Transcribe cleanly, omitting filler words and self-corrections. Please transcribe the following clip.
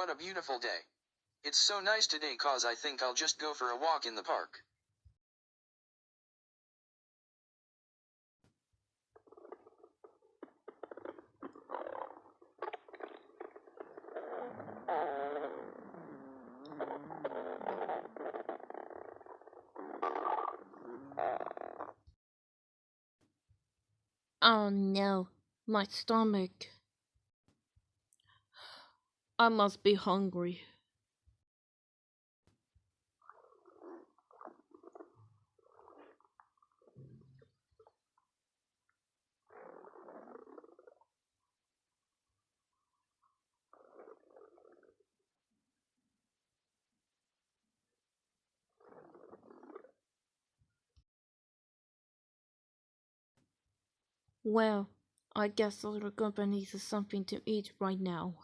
what a beautiful day. It's so nice today cause I think I'll just go for a walk in the park. Oh no, my stomach. I must be hungry. Well, I guess other companies is something to eat right now.